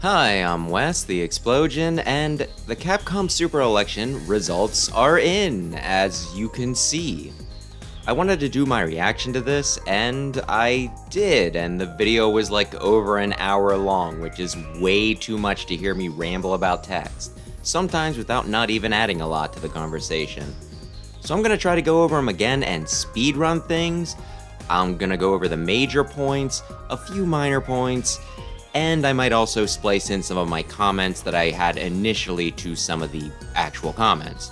Hi, I'm Wes, the Explosion, and the Capcom Super Election results are in, as you can see. I wanted to do my reaction to this, and I did, and the video was like over an hour long, which is way too much to hear me ramble about text, sometimes without not even adding a lot to the conversation. So I'm gonna try to go over them again and speedrun things. I'm gonna go over the major points, a few minor points, and I might also splice in some of my comments that I had initially to some of the actual comments.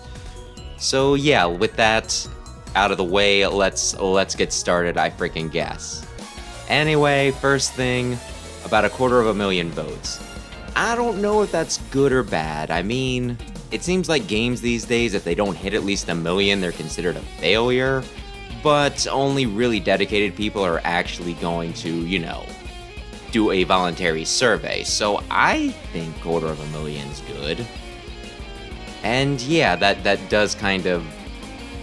So yeah, with that out of the way, let's get started, I freaking guess. Anyway, first thing, about 250,000 votes. I don't know if that's good or bad. I mean, it seems like games these days, if they don't hit at least 1 million, they're considered a failure, but only really dedicated people are actually going to, you know, do a voluntary survey, so I think 250,000's good. And yeah, that does kind of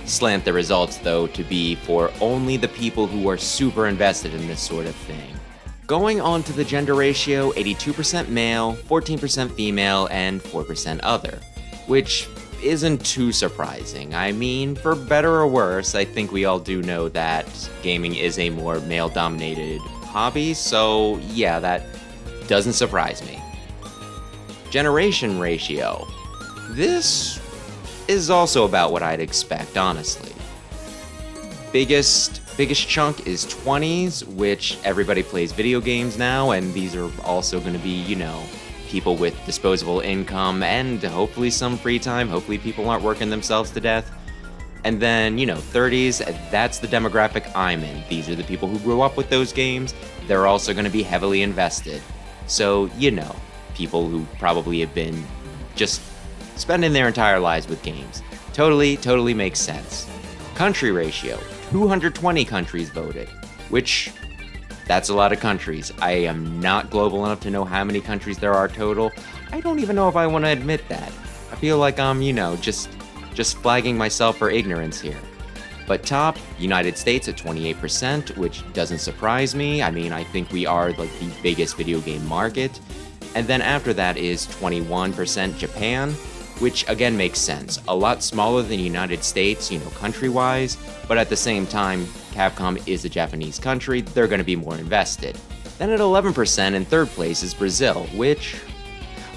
slant the results though to be for only the people who are super invested in this sort of thing. Going on to the gender ratio, 82% male, 14% female, and 4% other, which isn't too surprising. I mean, for better or worse, I think we all do know that gaming is a more male-dominated hobby, so yeah, that doesn't surprise me. Generation ratio. This is also about what I'd expect, honestly. Biggest chunk is 20s, which everybody plays video games now, and these are also going to be, you know, people with disposable income and hopefully some free time. Hopefully people aren't working themselves to death. And then, you know, 30s, that's the demographic I'm in. These are the people who grew up with those games. They're also going to be heavily invested. So, you know, people who probably have been just spending their entire lives with games. Totally makes sense. Country ratio, 220 countries voted, which, that's a lot of countries. I am not global enough to know how many countries there are total. I don't even know if I want to admit that. I feel like I'm, you know, just flagging myself for ignorance here. But top, United States at 28%, which doesn't surprise me. I mean, I think we are like the biggest video game market. And then after that is 21% Japan, which again makes sense. A lot smaller than the United States, you know, country-wise, but at the same time, Capcom is a Japanese country, they're gonna be more invested. Then at 11% in third place is Brazil, which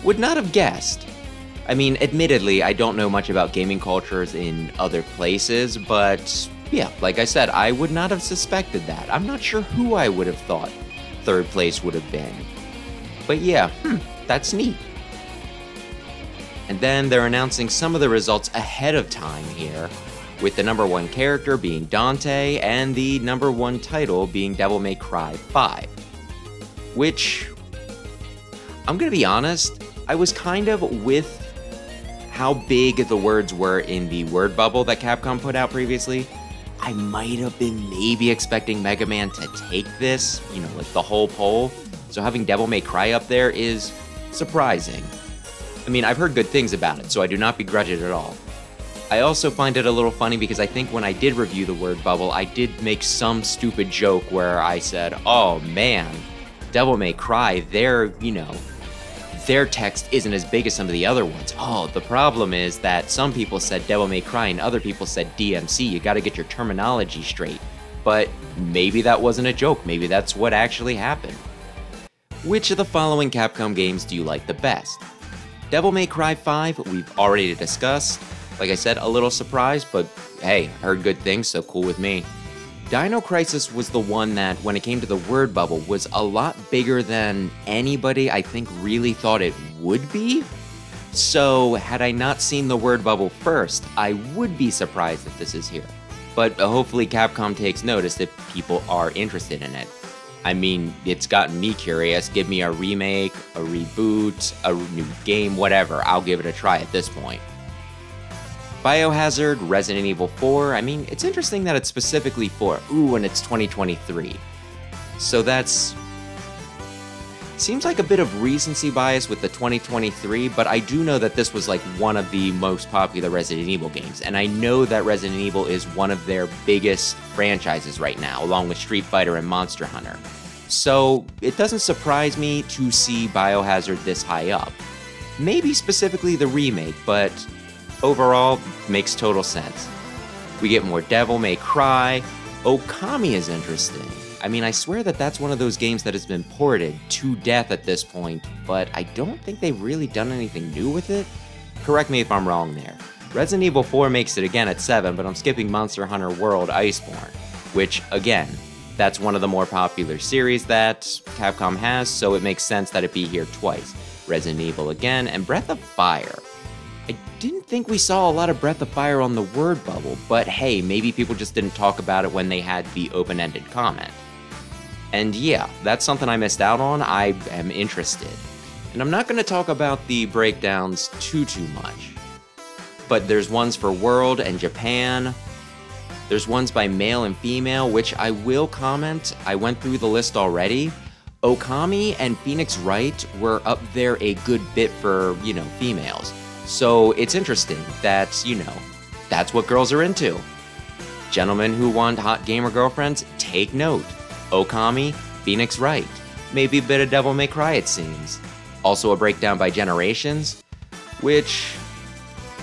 would not have guessed. I mean, admittedly, I don't know much about gaming cultures in other places, but yeah, like I said, I would not have suspected that. I'm not sure who I would have thought third place would have been. But yeah, that's neat. And then they're announcing some of the results ahead of time here, with the #1 character being Dante and the #1 title being Devil May Cry 5. Which, I'm gonna be honest, I was kind of with how big the words were in the word bubble that Capcom put out previously. I might have been maybe expecting Mega Man to take this, you know, like the whole poll. So having Devil May Cry up there is surprising. I mean, I've heard good things about it, so I do not begrudge it at all. I also find it a little funny because I think when I did review the word bubble, I did make some stupid joke where I said, oh man, Devil May Cry, their text isn't as big as some of the other ones. Oh, the problem is that some people said Devil May Cry and other people said DMC. You gotta get your terminology straight. But maybe that wasn't a joke. Maybe that's what actually happened. Which of the following Capcom games do you like the best? Devil May Cry 5, we've already discussed. Like I said, a little surprised, but hey, heard good things, so cool with me. Dino Crisis was the one that, when it came to the word bubble, was a lot bigger than anybody I think really thought it would be. So, had I not seen the word bubble first, I would be surprised if this is here. But hopefully Capcom takes notice if people are interested in it. I mean, it's gotten me curious. Give me a remake, a reboot, a new game, whatever. I'll give it a try at this point. Biohazard, Resident Evil 4, I mean, it's interesting that it's specifically for, and it's 2023. So that's... seems like a bit of recency bias with the 2023, but I do know that this was like one of the most popular Resident Evil games, and I know that Resident Evil is one of their biggest franchises right now, along with Street Fighter and Monster Hunter. So it doesn't surprise me to see Biohazard this high up. Maybe specifically the remake, but overall, makes total sense. We get more Devil May Cry. Okami is interesting. I mean, I swear that that's one of those games that has been ported to death at this point, but I don't think they've really done anything new with it. Correct me if I'm wrong there. Resident Evil 4 makes it again at 7, but I'm skipping Monster Hunter World Iceborne, which, again, that's one of the more popular series that Capcom has, so it makes sense that it be here twice. Resident Evil again, and Breath of Fire. I didn't think we saw a lot of Breath of Fire on the word bubble, but hey, maybe people just didn't talk about it when they had the open-ended comment. And yeah, that's something I missed out on. I am interested. And I'm not going to talk about the breakdowns too much. But there's ones for World and Japan. There's ones by male and female, which I will comment. I went through the list already. Okami and Phoenix Wright were up there a good bit for, females. So it's interesting that, that's what girls are into. Gentlemen who want hot gamer girlfriends, take note. Okami, Phoenix Wright. Maybe a bit of Devil May Cry, it seems. Also a breakdown by generations, which,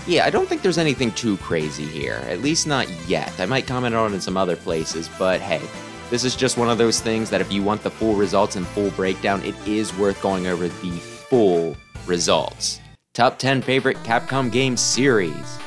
yeah, I don't think there's anything too crazy here, at least not yet. I might comment on it in some other places, but hey, this is just one of those things that if you want the full results and full breakdown, it is worth going over the full results. Top 10 favorite Capcom game series.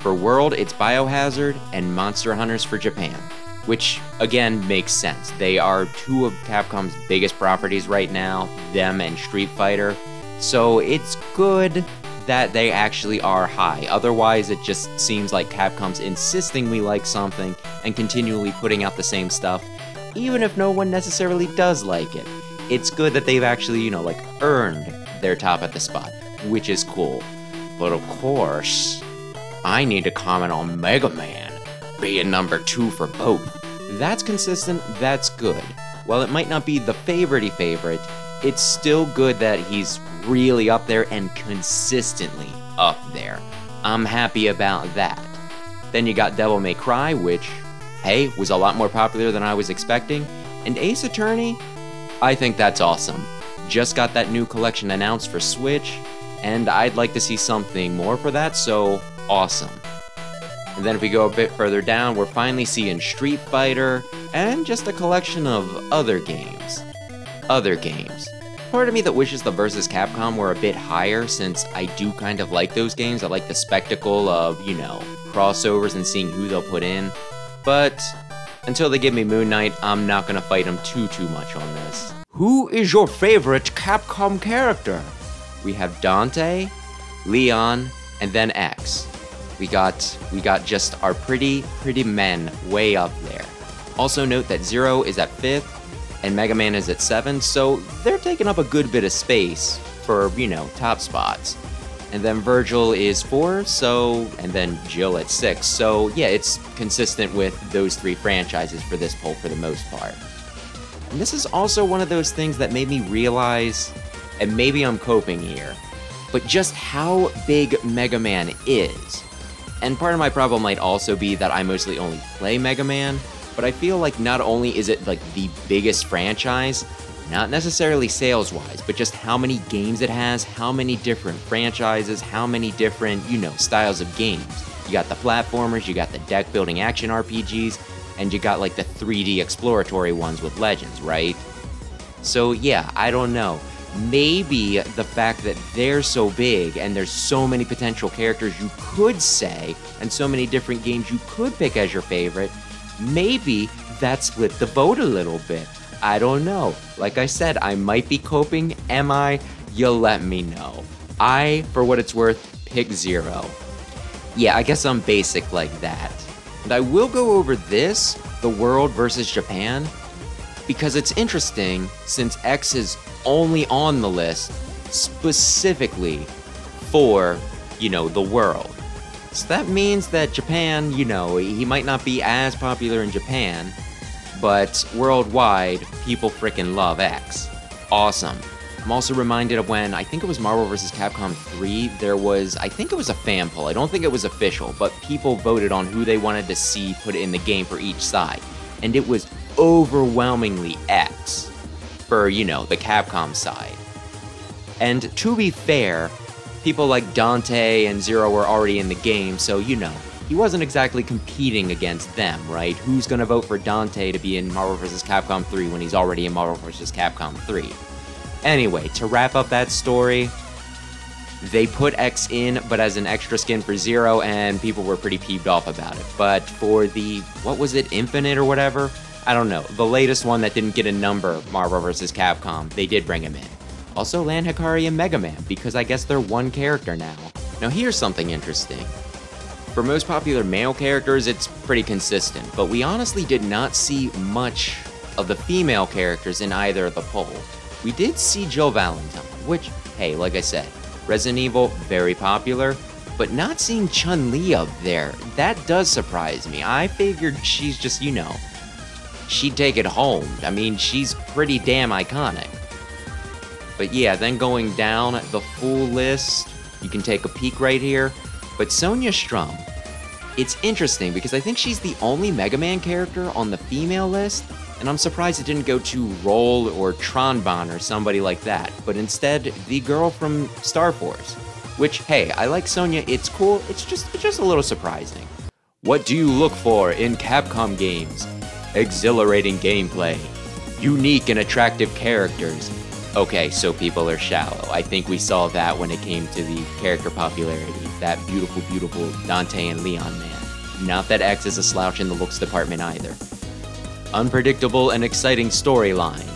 For World, it's Biohazard and Monster Hunters for Japan, which, again, makes sense. They are two of Capcom's biggest properties right now, them and Street Fighter, so it's good that they actually are high. Otherwise, it just seems like Capcom's insisting we like something and continually putting out the same stuff, even if no one necessarily does like it. It's good that they've actually, earned their top at the spot, which is cool. But of course, I need to comment on Mega Man being number 2 for both. That's consistent, that's good. While it might not be the favorite, it's still good that he's really up there and consistently up there. I'm happy about that. Then you got Devil May Cry, which, hey, was a lot more popular than I was expecting. And Ace Attorney, I think that's awesome. Just got that new collection announced for Switch, and I'd like to see something more for that, so awesome. And then if we go a bit further down, we're finally seeing Street Fighter, and just a collection of other games. Part of me that wishes the vs. Capcom were a bit higher, since I do kind of like those games. I like the spectacle of, crossovers and seeing who they'll put in. But until they give me Moon Knight, I'm not gonna fight them too much on this. Who is your favorite Capcom character? We have Dante, Leon, and then X. We got just our pretty men way up there. Also note that Zero is at 5th, and Mega Man is at 7, so they're taking up a good bit of space for, top spots. And then Virgil is 4, and then Jill at 6, so yeah, it's consistent with those 3 franchises for this poll for the most part. And this is also one of those things that made me realize, and maybe I'm coping here, but just how big Mega Man is. And part of my problem might also be that I mostly only play Mega Man, but I feel like not only is it the biggest franchise, not necessarily sales-wise, but just how many games it has, how many different franchises, how many different, styles of games. You got the platformers, you got the deck-building action RPGs, and you got the 3D exploratory ones with Legends, right? So yeah, I don't know. Maybe the fact that they're so big and there's so many potential characters you could say, and so many different games you could pick as your favorite, maybe that split the vote a little bit. I don't know. Like I said, I might be coping. Am I? You'll let me know. I, for what it's worth, pick Zero. Yeah, I guess I'm basic like that. And I will go over this, the World versus Japan, because it's interesting since X is only on the list specifically for, the World. So that means that Japan, he might not be as popular in Japan, but worldwide, people frickin' love X. Awesome. I'm also reminded of when, I think it was Marvel vs. Capcom 3, there was, I think it was a fan poll, I don't think it was official, but people voted on who they wanted to see put in the game for each side, and it was overwhelmingly X. for, you know, the Capcom side. And to be fair, people like Dante and Zero were already in the game, so, you know, he wasn't exactly competing against them, right? Who's gonna vote for Dante to be in Marvel vs. Capcom 3 when he's already in Marvel vs. Capcom 3? Anyway, to wrap up that story, they put X in, but as an extra skin for Zero, and people were pretty peeved off about it. But for the, what was it, Infinite or whatever? I don't know. The latest one that didn't get a number, Marvel vs. Capcom, they did bring him in. Also land Hikari and Mega Man, because I guess they're one character now. Now here's something interesting. For most popular male characters, it's pretty consistent, but we honestly did not see much of the female characters in either of the poll. We did see Jill Valentine, which, hey, like I said, Resident Evil, very popular, but not seeing Chun-Li up there, that does surprise me. I figured she's just, you know, she'd take it home. I mean, she's pretty damn iconic. But yeah, then going down the full list, you can take a peek right here. But Sonya Strum, it's interesting because I think she's the only Mega Man character on the female list, and I'm surprised it didn't go to Roll or Tronbon or somebody like that, but instead, the girl from Star Force. Which, hey, I like Sonya, it's cool, it's just a little surprising. What do you look for in Capcom games? Exhilarating gameplay, unique and attractive characters. Okay, so people are shallow. I think we saw that when it came to the character popularity. That beautiful, beautiful Dante and Leon man. Not that X is a slouch in the looks department either. Unpredictable and exciting storyline,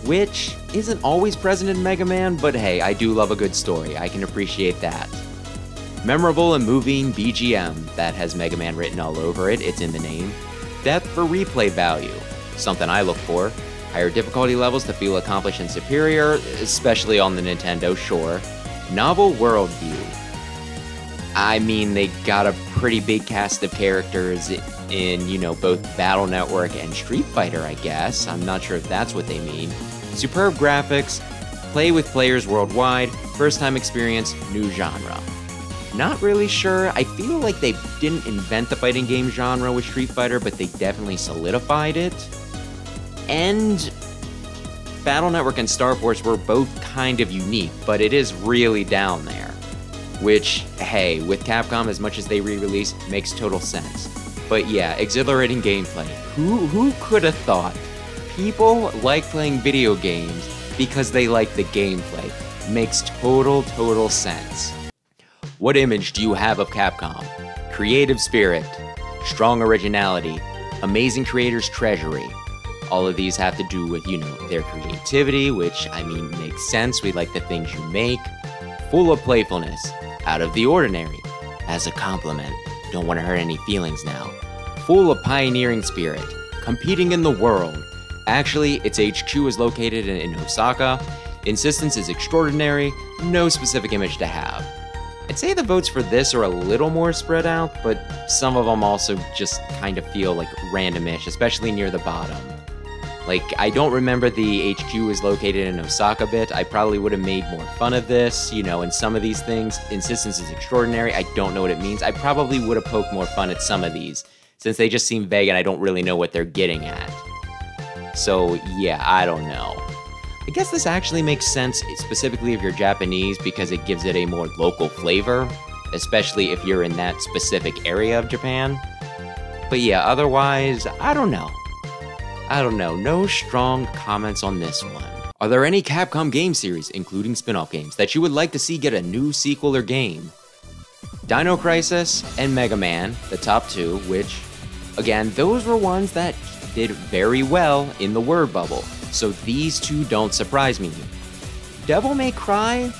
which isn't always present in Mega Man, but hey, I do love a good story. I can appreciate that. Memorable and moving BGM that has Mega Man written all over it. It's in the name. Depth for replay value, something I look for. Higher difficulty levels to feel accomplished and superior, especially on the Nintendo, sure. Novel worldview. I mean, they got a pretty big cast of characters in, you know, both Battle Network and Street Fighter, I guess. I'm not sure if that's what they mean. Superb graphics, play with players worldwide, first time experience, new genre. Not really sure. I feel like they didn't invent the fighting game genre with Street Fighter, but they definitely solidified it. And Battle Network and Star Force were both kind of unique, but it is really down there. Which, hey, with Capcom, as much as they re-release, makes total sense. But yeah, exhilarating gameplay. Who could have thought? People like playing video games because they like the gameplay. Makes total sense. What image do you have of Capcom? Creative spirit, strong originality, amazing creators' treasury. All of these have to do with, you know, their creativity, which, I mean, makes sense. We like the things you make. Full of playfulness, out of the ordinary. As a compliment, don't want to hurt any feelings now. Full of pioneering spirit, competing in the world. Actually, its HQ is located in Osaka. Insistence is extraordinary, no specific image to have. I'd say the votes for this are a little more spread out, but some of them also just kind of feel like randomish, especially near the bottom. Like, I don't remember the HQ is located in Osaka bit. I probably would have made more fun of this, you know, and some of these things. Insistence is extraordinary. I don't know what it means. I probably would have poked more fun at some of these, since they just seem vague and I don't really know what they're getting at. So, yeah, I don't know. I guess this actually makes sense, specifically if you're Japanese, because it gives it a more local flavor, especially if you're in that specific area of Japan. But yeah, otherwise, I don't know. No strong comments on this one. Are there any Capcom game series, including spin-off games, that you would like to see get a new sequel or game? Dino Crisis and Mega Man, the top two, which, again, those were ones that did very well in the word bubble, so these two don't surprise me. Devil May Cry,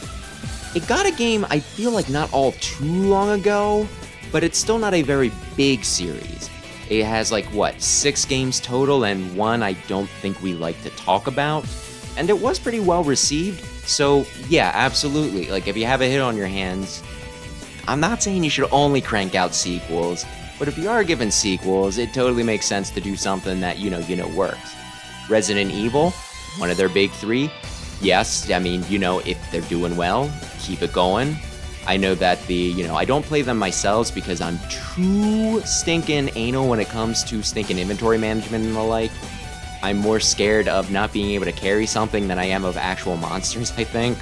it got a game I feel like not all too long ago, but it's still not a very big series. It has like, what, 6 games total and one I don't think we like to talk about. And it was pretty well received, so yeah, absolutely. Like, if you have a hit on your hands, I'm not saying you should only crank out sequels, but if you are given sequels, it totally makes sense to do something that, you know works. Resident Evil, one of their big 3. Yes, I mean, if they're doing well, keep it going. I know that I don't play them myself because I'm too stinking anal when it comes to stinking inventory management and the like. I'm more scared of not being able to carry something than I am of actual monsters, I think.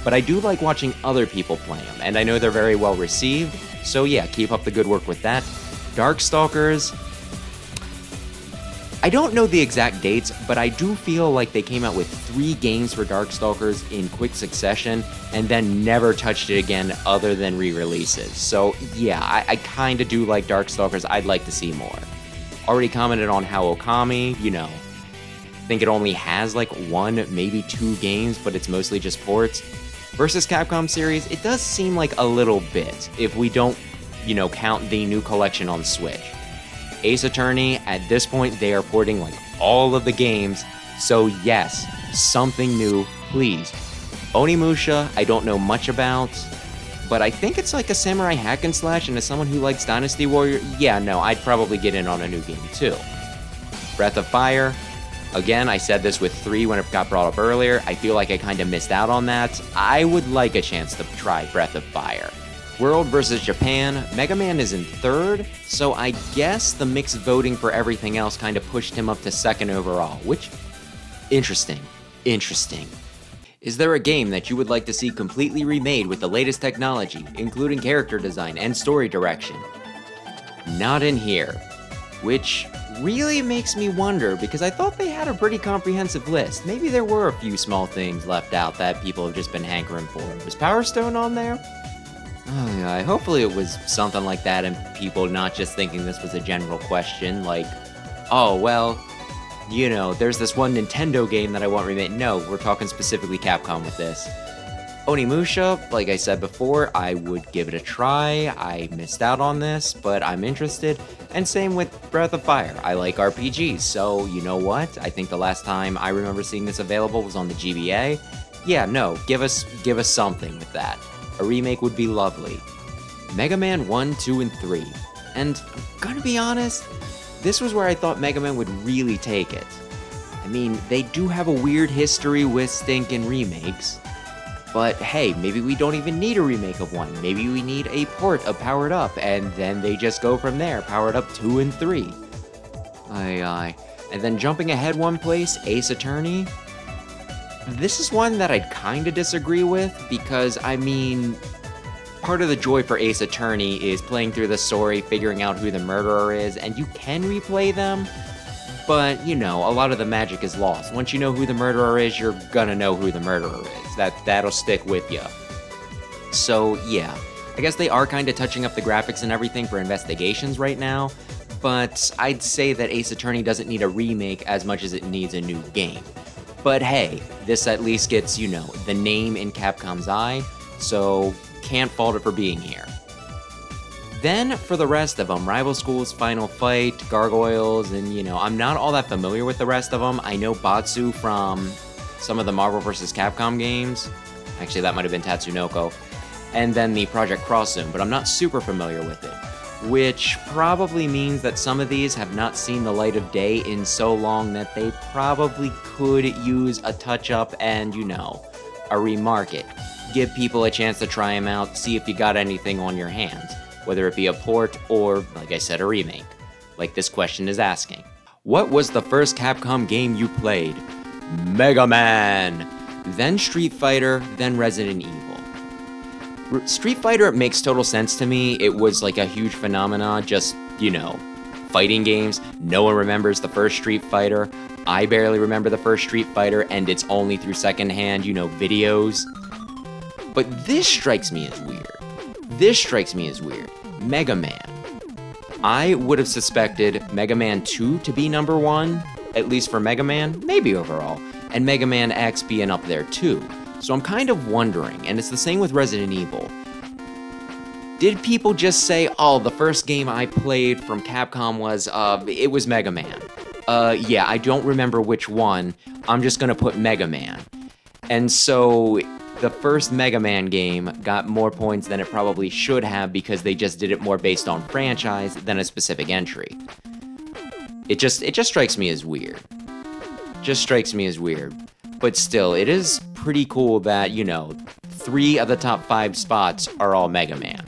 But I do like watching other people play them, and I know they're very well received, so yeah, keep up the good work with that. Darkstalkers, I don't know the exact dates, but I do feel like they came out with 3 games for Darkstalkers in quick succession, and then never touched it again other than re-releases. So yeah, I kinda do like Darkstalkers, I'd like to see more. Already commented on how Okami, you know, I think it only has like 1, maybe 2 games, but it's mostly just ports. Versus Capcom series, it does seem like a little bit, if we don't, you know, count the new collection on Switch. Ace Attorney, at this point, they are porting like all of the games, so yes, something new, please. Onimusha, I don't know much about, but I think it's like a samurai hack and slash, and as someone who likes Dynasty Warrior, yeah, no, I'd probably get in on a new game too. Breath of Fire, again, I said this with 3 when it got brought up earlier, I feel like I kinda missed out on that. I would like a chance to try Breath of Fire. World vs. Japan, Mega Man is in 3rd, so I guess the mixed voting for everything else kinda pushed him up to 2nd overall, which, interesting. Is there a game that you would like to see completely remade with the latest technology, including character design and story direction? Not in here. Which really makes me wonder, because I thought they had a pretty comprehensive list. Maybe there were a few small things left out that people have just been hankering for. Was Power Stone on there? Oh yeah, hopefully it was something like that and people not just thinking this was a general question, like, oh well, you know, there's this one Nintendo game that I want remade. No, we're talking specifically Capcom with this. Onimusha, like I said before, I would give it a try. I missed out on this, but I'm interested. And same with Breath of Fire. I like RPGs, so you know what? I think the last time I remember seeing this available was on the GBA. Yeah, no, give us something with that. A remake would be lovely. Mega Man 1, 2, and 3. And I'm gonna be honest, this was where I thought Mega Man would really take it. I mean, they do have a weird history with stinking remakes. But hey, maybe we don't even need a remake of 1. Maybe we need a port of Powered Up, and then they just go from there, Powered Up 2 and 3. Aye. And then jumping ahead one place, Ace Attorney. This is one that I'd kinda disagree with, because, I mean, part of the joy for Ace Attorney is playing through the story, figuring out who the murderer is, and you can replay them, but, you know, a lot of the magic is lost. Once you know who the murderer is, you're gonna know who the murderer is. That'll stick with you. So, yeah. I guess they are kinda touching up the graphics and everything for investigations right now, but I'd say that Ace Attorney doesn't need a remake as much as it needs a new game. But hey, this at least gets, you know, the name in Capcom's eye, so can't fault it for being here. Then, for the rest of them, Rival Schools, Final Fight, Gargoyles, and, you know, I'm not all that familiar with the rest of them. I know Batsu from some of the Marvel vs. Capcom games. Actually, that might have been Tatsunoko. And then the Project Cross Zone, but I'm not super familiar with it. Which probably means that some of these have not seen the light of day in so long that they probably could use a touch-up and, you know, a remarket. Give people a chance to try them out, see if you got anything on your hands, whether it be a port or, like I said, a remake, like this question is asking. What was the first Capcom game you played? Mega Man! Then Street Fighter, then Resident Evil. Street Fighter makes total sense to me. It was like a huge phenomenon, just, you know, fighting games. No one remembers the first Street Fighter. I barely remember the first Street Fighter, and it's only through secondhand, you know, videos. But this strikes me as weird. Mega Man. I would have suspected Mega Man 2 to be number 1, at least for Mega Man, maybe overall, and Mega Man X being up there too. So I'm kind of wondering, and it's the same with Resident Evil. Did people just say, oh, the first game I played from Capcom was, it was Mega Man. Yeah, I don't remember which one. I'm just gonna put Mega Man. And so the first Mega Man game got more points than it probably should have because they just did it more based on franchise than a specific entry. It just strikes me as weird. But still, it is pretty cool that, you know, 3 of the top 5 spots are all Mega Man.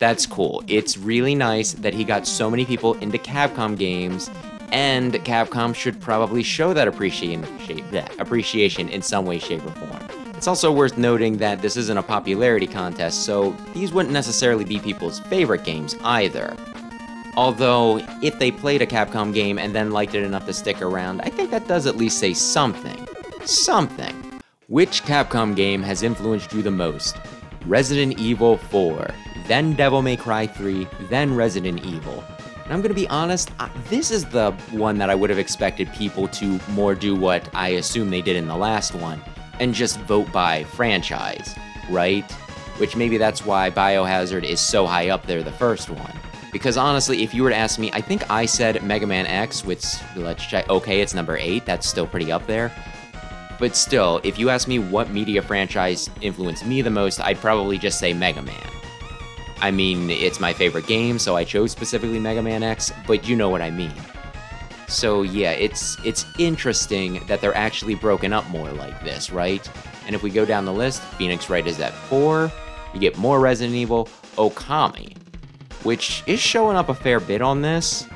That's cool. It's really nice that he got so many people into Capcom games, And Capcom should probably show that appreciation in some way, shape, or form. It's also worth noting that this isn't a popularity contest, so these wouldn't necessarily be people's favorite games either. Although, if they played a Capcom game and then liked it enough to stick around, I think that does at least say something. Something. Which Capcom game has influenced you the most? Resident Evil 4, then Devil May Cry 3, then Resident Evil. And I'm gonna be honest, this is the one that I would have expected people to more do what I assume they did in the last one, and just vote by franchise, right? Which maybe that's why Biohazard is so high up there, the first one. Because honestly, if you were to ask me, I think I said Mega Man X, which, let's check, okay, it's number 8, that's still pretty up there. But still, if you ask me what media franchise influenced me the most, I'd probably just say Mega Man. I mean, it's my favorite game, so I chose specifically Mega Man X, but you know what I mean. So yeah, it's interesting that they're actually broken up more like this, right? And if we go down the list, Phoenix Wright is at 4, you get more Resident Evil, Okami, which is showing up a fair bit on this,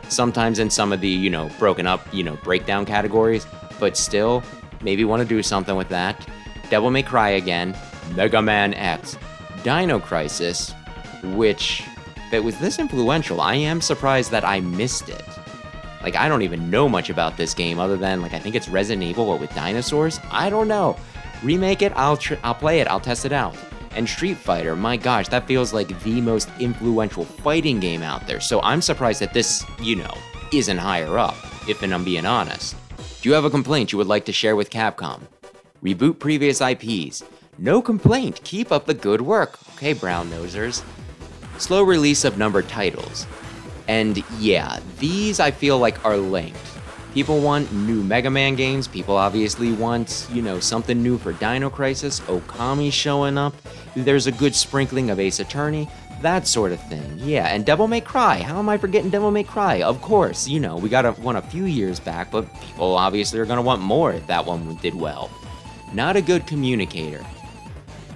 sometimes in some of the, broken up, breakdown categories, but still, maybe want to do something with that. Devil May Cry again, Mega Man X, Dino Crisis, which, if it was this influential, I am surprised that I missed it. Like, I don't even know much about this game other than, I think it's Resident Evil, but with dinosaurs? I don't know. Remake it, I'll play it, I'll test it out. And Street Fighter, my gosh, that feels like the most influential fighting game out there, so I'm surprised that this, isn't higher up, if I'm being honest. Do you have a complaint you would like to share with Capcom? Reboot previous IPs. No complaint, keep up the good work. Okay, brown nosers. Slow release of numbered titles. And yeah, these I feel like are linked. People want new Mega Man games, people obviously want, something new for Dino Crisis, Okami showing up, there's a good sprinkling of Ace Attorney, that sort of thing. Yeah, and Devil May Cry, how am I forgetting Devil May Cry? Of course, we got one a few years back, but people obviously are gonna want more if that one did well. Not a good communicator.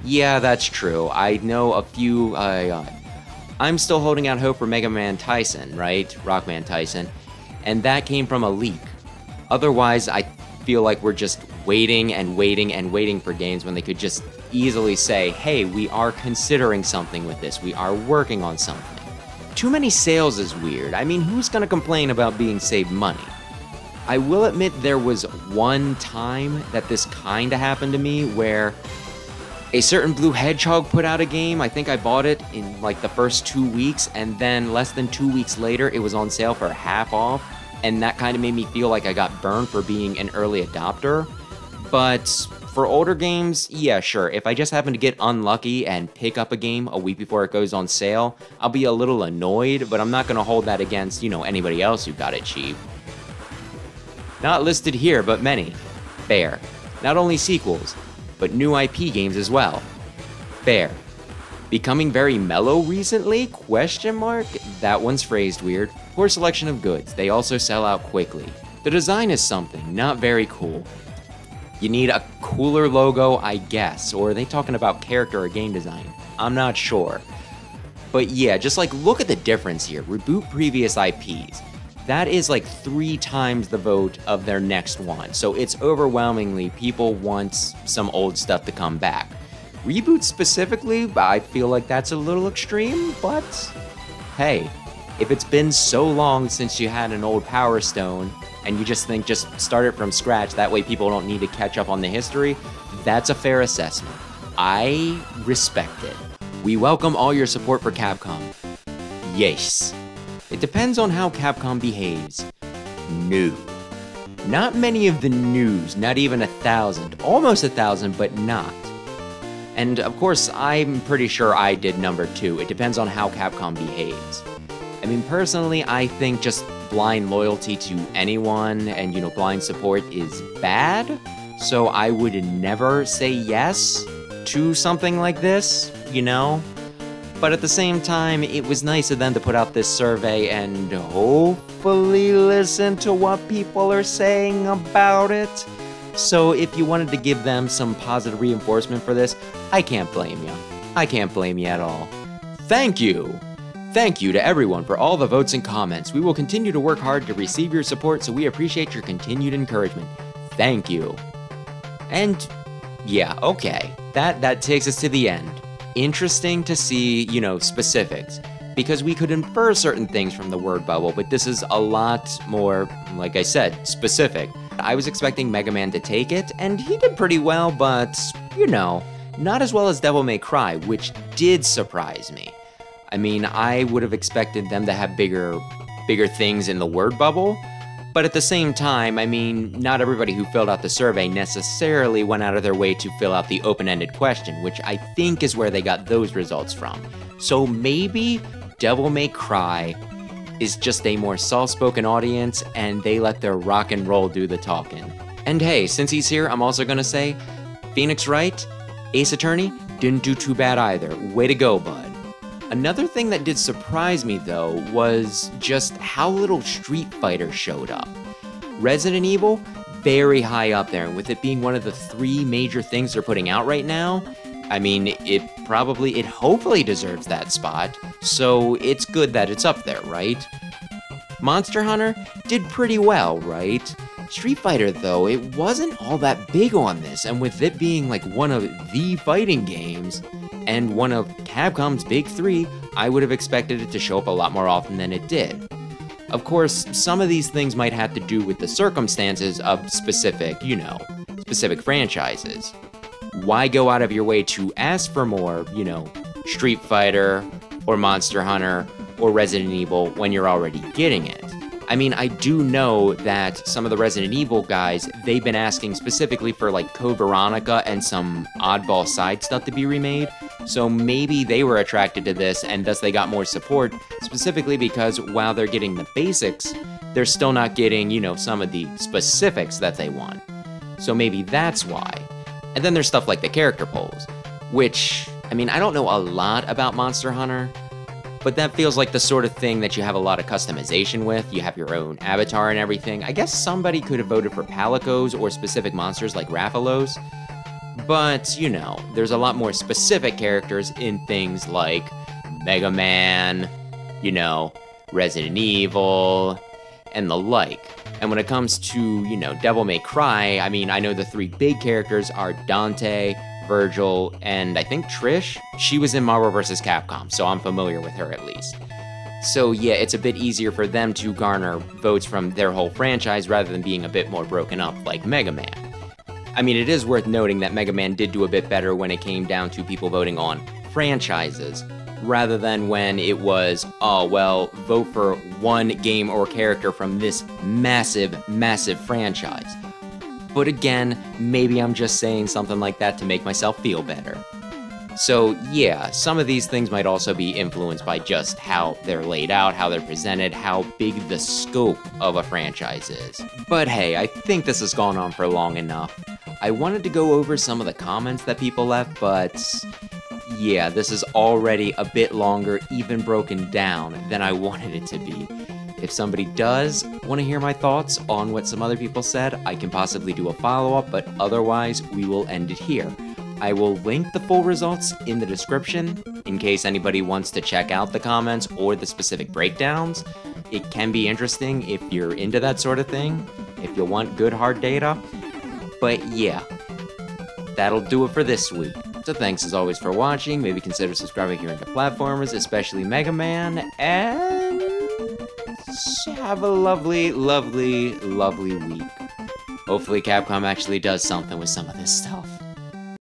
Yeah, that's true. I know a few, I'm still holding out hope for Mega Man Tyson, right? Rockman Tyson. And that came from a leak. Otherwise, I feel like we're just waiting and waiting and waiting for games when they could just easily say, hey, we are considering something with this. We are working on something. Too many sales is weird. I mean, who's gonna complain about being saved money? I will admit there was one time that this kinda happened to me where a certain Blue Hedgehog put out a game. I think I bought it in the first 2 weeks, and then less than 2 weeks later, it was on sale for half off, and that kind of made me feel like I got burned for being an early adopter. But for older games, yeah, sure, if I just happen to get unlucky and pick up a game a week before it goes on sale, I'll be a little annoyed, but I'm not gonna hold that against, anybody else who got it cheap. Not listed here, but many. Fair. Not only sequels, but new IP games as well. Fair. Becoming very mellow recently? ? That one's phrased weird. Poor selection of goods. They also sell out quickly. The design is something, not very cool. You need a cooler logo, I guess, or are they talking about character or game design? I'm not sure. But yeah, just look at the difference here. Reboot previous IPs. That is 3 times the vote of their next one, so it's overwhelmingly people want some old stuff to come back. Reboot specifically, I feel like that's a little extreme, but hey, if it's been so long since you had an old Power Stone, and you just think just start it from scratch, that way people don't need to catch up on the history, that's a fair assessment. I respect it. We welcome all your support for Capcom. Yes. It depends on how Capcom behaves. No. Not many of the news, not even 1,000. Almost 1,000, but not. And of course, I'm pretty sure I did number 2. It depends on how Capcom behaves. I mean, personally, I think just blind loyalty to anyone and, blind support is bad. So I would never say yes to something like this, But at the same time, it was nice of them to put out this survey and hopefully listen to what people are saying about it. So if you wanted to give them some positive reinforcement for this, I can't blame you. I can't blame you at all. Thank you! Thank you to everyone for all the votes and comments. We will continue to work hard to receive your support, so we appreciate your continued encouragement. Thank you. And yeah, okay, that takes us to the end. Interesting to see, specifics, because we could infer certain things from the word bubble, but this is a lot more, like I said, specific. I was expecting Mega Man to take it, and he did pretty well, but, not as well as Devil May Cry, which did surprise me. I mean, I would have expected them to have bigger things in the word bubble, but at the same time, I mean, not everybody who filled out the survey necessarily went out of their way to fill out the open-ended question, which I think is where they got those results from. So maybe Devil May Cry is just a more soft-spoken audience, and they let their rock and roll do the talking. And hey, since he's here, I'm also gonna say, Phoenix Wright, Ace Attorney, didn't do too bad either. Way to go, bud. Another thing that did surprise me, though, was just how little Street Fighter showed up. Resident Evil, very high up there, and with it being one of the 3 major things they're putting out right now, I mean, it hopefully deserves that spot, so it's good that it's up there, right? Monster Hunter did pretty well, right? Street Fighter, though, it wasn't all that big on this, and with it being like one of the fighting games, and one of Capcom's big 3, I would have expected it to show up a lot more often than it did. Of course, some of these things might have to do with the circumstances of specific franchises. Why go out of your way to ask for more, Street Fighter, or Monster Hunter, or Resident Evil when you're already getting it? I mean, I do know that some of the Resident Evil guys, they've been asking specifically for like Code Veronica and some oddball side stuff to be remade, so maybe they were attracted to this and thus they got more support, specifically because while they're getting the basics, they're still not getting, some of the specifics that they want. So maybe that's why. And then there's stuff like the character polls, which, I mean, I don't know a lot about Monster Hunter, but that feels like the sort of thing that you have a lot of customization with. You have your own avatar and everything. I guess somebody could have voted for Palicos or specific monsters like Rathalos. But, there's a lot more specific characters in things like Mega Man, Resident Evil, and the like. And when it comes to, Devil May Cry, I mean, I know the 3 big characters are Dante, Virgil, and I think Trish. She was in Marvel vs. Capcom, so I'm familiar with her at least. So yeah, it's a bit easier for them to garner votes from their whole franchise rather than being a bit more broken up like Mega Man. I mean, it is worth noting that Mega Man did do a bit better when it came down to people voting on franchises, rather than when it was, vote for one game or character from this massive, massive franchise. But again, maybe I'm just saying something like that to make myself feel better. So yeah, some of these things might also be influenced by just how they're laid out, how they're presented, how big the scope of a franchise is. But hey, I think this has gone on for long enough. I wanted to go over some of the comments that people left, but yeah, this is already a bit longer, even broken down, than I wanted it to be. If somebody does want to hear my thoughts on what some other people said, I can possibly do a follow-up, but otherwise, we will end it here. I will link the full results in the description, in case anybody wants to check out the comments or the specific breakdowns. It can be interesting if you're into that sort of thing, if you want good hard data. But yeah, that'll do it for this week. So thanks as always for watching, maybe consider subscribing here into platformers, especially Mega Man, and have a lovely, lovely, lovely week. Hopefully Capcom actually does something with some of this stuff.